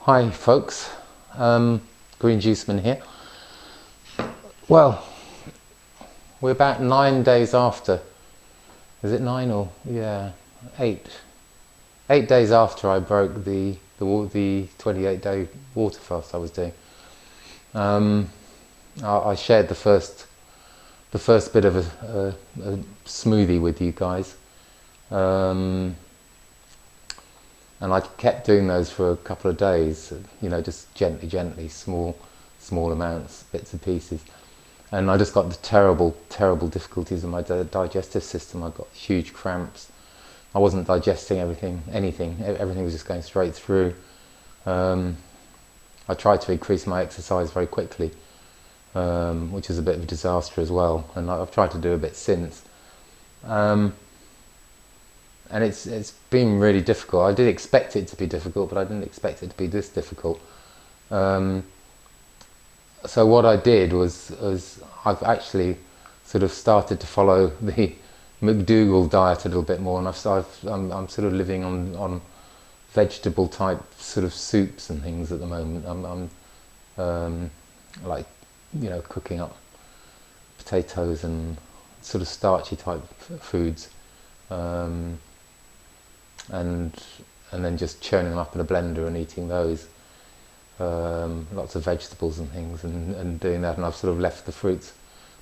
Hi folks, Green Juiceman here. Well, we're about 9 days after, is it 9 or, yeah, 8 days after I broke the 28-day water fast I was doing. I shared the first bit of a smoothie with you guys, and I kept doing those for a couple of days, you know, just gently, small amounts, bits and pieces. And I just got the terrible difficulties in my digestive system. I got huge cramps. I wasn't digesting anything. Everything was just going straight through. I tried to increase my exercise very quickly, which is a bit of a disaster as well. And I've tried to do a bit since. And it's been really difficult. I did expect it to be difficult, but I didn't expect it to be this difficult. So what I did was I've actually sort of started to follow the Macdougall diet a little bit more, and I'm sort of living on vegetable type sort of soups and things at the moment. I'm like, you know, cooking up potatoes and sort of starchy type foods. And then just churning them up in a blender and eating those. Lots of vegetables and things, and doing that, and I've sort of left the fruits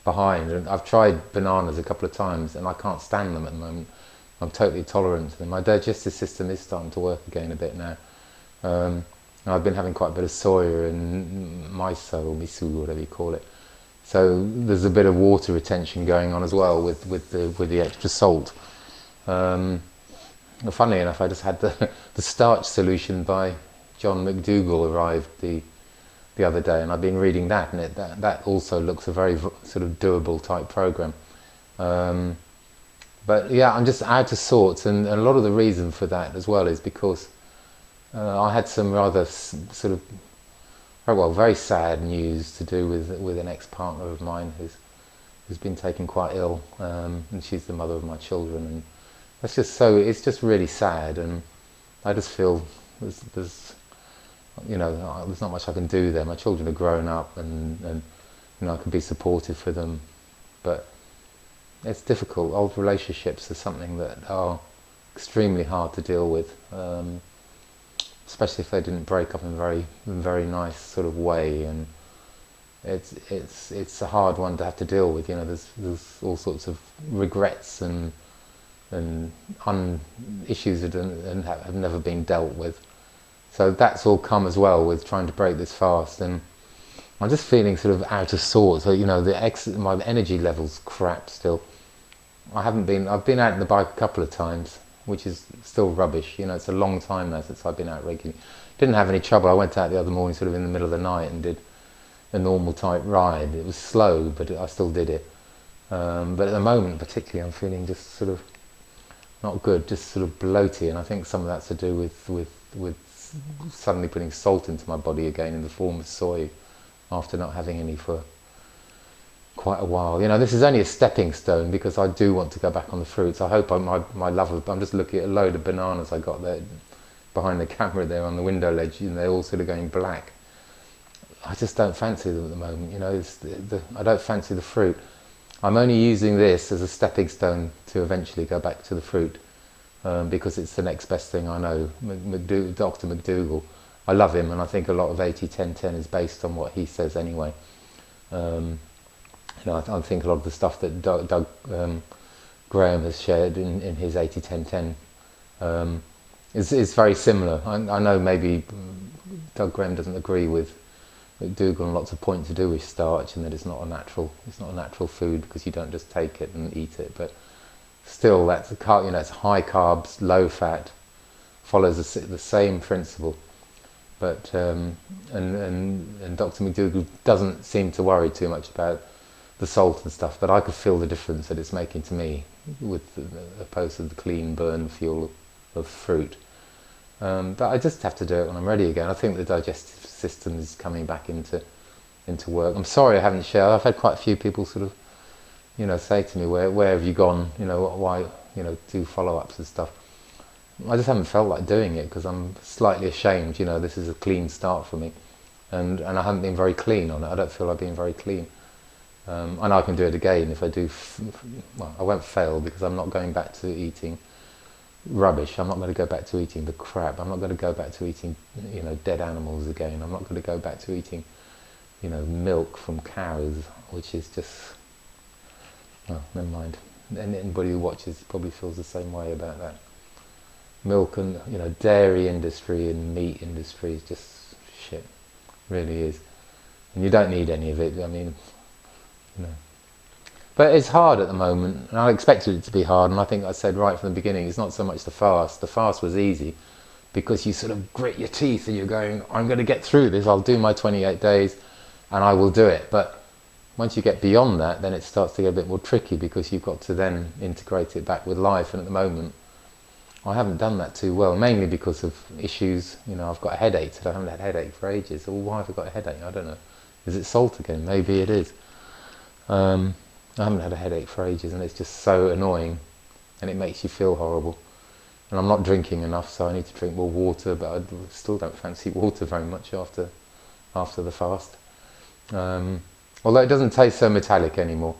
behind. And I've tried bananas a couple of times, and I can't stand them at the moment. I'm totally tolerant to them. My digestive system is starting to work again a bit now. And I've been having quite a bit of soya and miso or miso, whatever you call it. So there's a bit of water retention going on as well with the extra salt. Funnily enough, I just had the starch solution by Dr Macdougall arrived the other day, and I've been reading that, and that also looks a very sort of doable type program. But yeah, I'm just out of sorts, and a lot of the reason for that as well is because I had some rather sort of very sad news to do with an ex-partner of mine who's been taken quite ill, and she's the mother of my children, and it's just really sad, and I just feel there's you know, there's not much I can do there. My children are grown up, and you know, I can be supportive for them, but it's difficult. Old relationships are something that are extremely hard to deal with, especially if they didn't break up in a very nice sort of way, and it's a hard one to have to deal with. You know, there's all sorts of regrets and issues that have never been dealt with. So that's all come as well with trying to break this fast, and I'm just feeling sort of out of sorts. So, you know, my energy level's crap still. I've been out on the bike a couple of times, which is still rubbish. You know, it's a long time now since I've been out regularly. Didn't have any trouble. I went out the other morning sort of in the middle of the night and did a normal type ride. It was slow, but I still did it. But at the moment particularly, I'm feeling just sort of not good, just sort of bloaty, and I think some of that's to do with suddenly putting salt into my body again in the form of soy after not having any for quite a while. You know, this is only a stepping stone because I do want to go back on the fruits. I hope my love of, I'm just looking at a load of bananas I got there behind the camera there on the window ledge, and they're all sort of going black. I just don't fancy them at the moment, you know. I don't fancy the fruit. I'm only using this as a stepping stone to eventually go back to the fruit, because it's the next best thing I know. Dr Macdougall, I love him, and I think a lot of 80-10-10 is based on what he says anyway. You know, I think a lot of the stuff that Doug Graham has shared in his 80-10-10 is very similar. I know maybe Doug Graham doesn't agree with Macdougall on lots of points to do with starch, and that it's not a natural food because you don't just take it and eat it. But still, that's you know, it's high carbs, low fat, follows the same principle. But and Dr Macdougall doesn't seem to worry too much about the salt and stuff. But I could feel the difference that it's making to me, opposed to the clean burn fuel of fruit. But I just have to do it when I'm ready again. I think the digestive system is coming back into work. I'm sorry I haven't shared. I've had quite a few people sort of, you know, say to me, where have you gone? You know, why, you know, do follow-ups and stuff. I just haven't felt like doing it because I'm slightly ashamed. You know, this is a clean start for me, and I haven't been very clean on it. I don't feel like being very clean. I know I can do it again if I do. Well, I won't fail because I'm not going back to eating rubbish. I'm not going to go back to eating the crap. I'm not going to go back to eating, you know, dead animals again. I'm not going to go back to eating, you know, milk from cows, which is just, oh, never mind. And anybody who watches probably feels the same way about that. Milk and, you know, dairy industry and meat industry is just shit, really is. And you don't need any of it. I mean, you know. But it's hard at the moment, and I expected it to be hard, and I think I said right from the beginning, it's not so much the fast. The fast was easy, because you sort of grit your teeth and you're going, I'm going to get through this, I'll do my 28 days, and I will do it. But once you get beyond that, then it starts to get a bit more tricky, because you've got to then integrate it back with life, and at the moment, I haven't done that too well, mainly because of issues. You know, I've got a headache today. I haven't had a headache for ages. Well, why have I got a headache? I don't know. Is it salt again? Maybe it is. I haven't had a headache for ages, and it's just so annoying, and it makes you feel horrible. And I'm not drinking enough, so I need to drink more water, but I still don't fancy water very much after the fast. Although it doesn't taste so metallic anymore.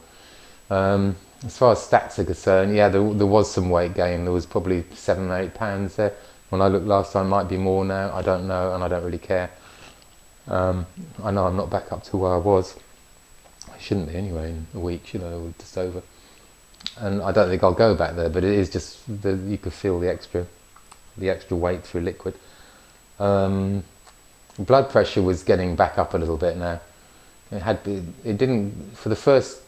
As far as stats are concerned, yeah, there was some weight gain. There was probably 7 or 8 pounds there. When I looked last time, might be more now. I don't know, and I don't really care. I know I'm not back up to where I was. I shouldn't be anyway in a week, you know, just over. And I don't think I'll go back there, but it is just you could feel the extra weight through liquid. Blood pressure was getting back up a little bit now. It didn't, for the first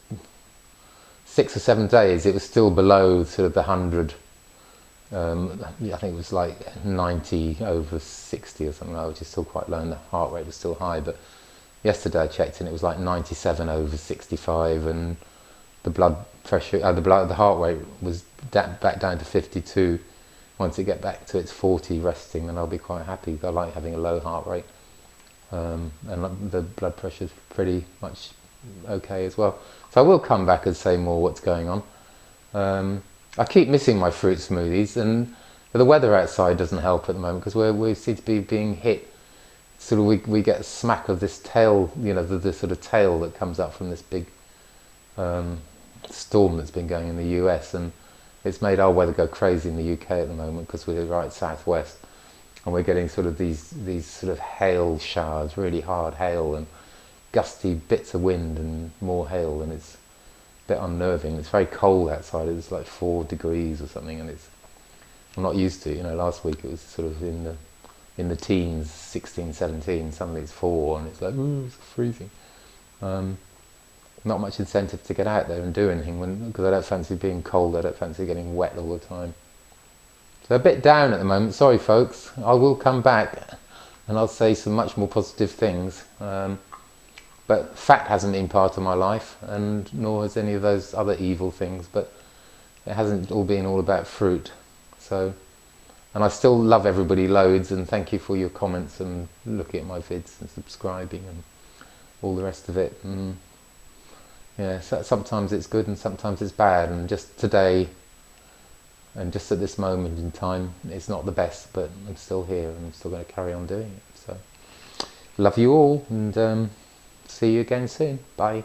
6 or 7 days, it was still below sort of the 100. I think it was like 90 over 60 or something, which is still quite low, and the heart rate was still high. But yesterday I checked and it was like 97 over 65, and the blood pressure, the heart rate was back down to 52. Once it get back to its 40 resting, then I'll be quite happy. I like having a low heart rate, and the blood pressure's pretty much okay as well. So I will come back and say more what's going on. I keep missing my fruit smoothies, and the weather outside doesn't help at the moment, because we seem to be being hit. Sort of we get a smack of this tail, you know, the sort of tail that comes up from this big storm that's been going in the US, and it's made our weather go crazy in the UK at the moment, because we're right southwest, and we're getting sort of these sort of hail showers, really hard hail, and gusty bits of wind and more hail, and it's a bit unnerving. It's very cold outside. It's like 4 degrees or something, and I'm not used to it. You know, last week it was sort of in the teens, 16, 17, suddenly it's 4, and it's like, ooh, it's freezing. Not much incentive to get out there and do anything, because I don't fancy being cold, I don't fancy getting wet all the time. So a bit down at the moment, sorry folks. I will come back and I'll say some much more positive things. But fat hasn't been part of my life, and nor has any of those other evil things, but it hasn't all been all about fruit. So, and I still love everybody loads, and thank you for your comments and looking at my vids and subscribing and all the rest of it. And yeah, so sometimes it's good and sometimes it's bad, and just today and just at this moment in time it's not the best, but I'm still here and I'm still going to carry on doing it. So love you all, and see you again soon. Bye.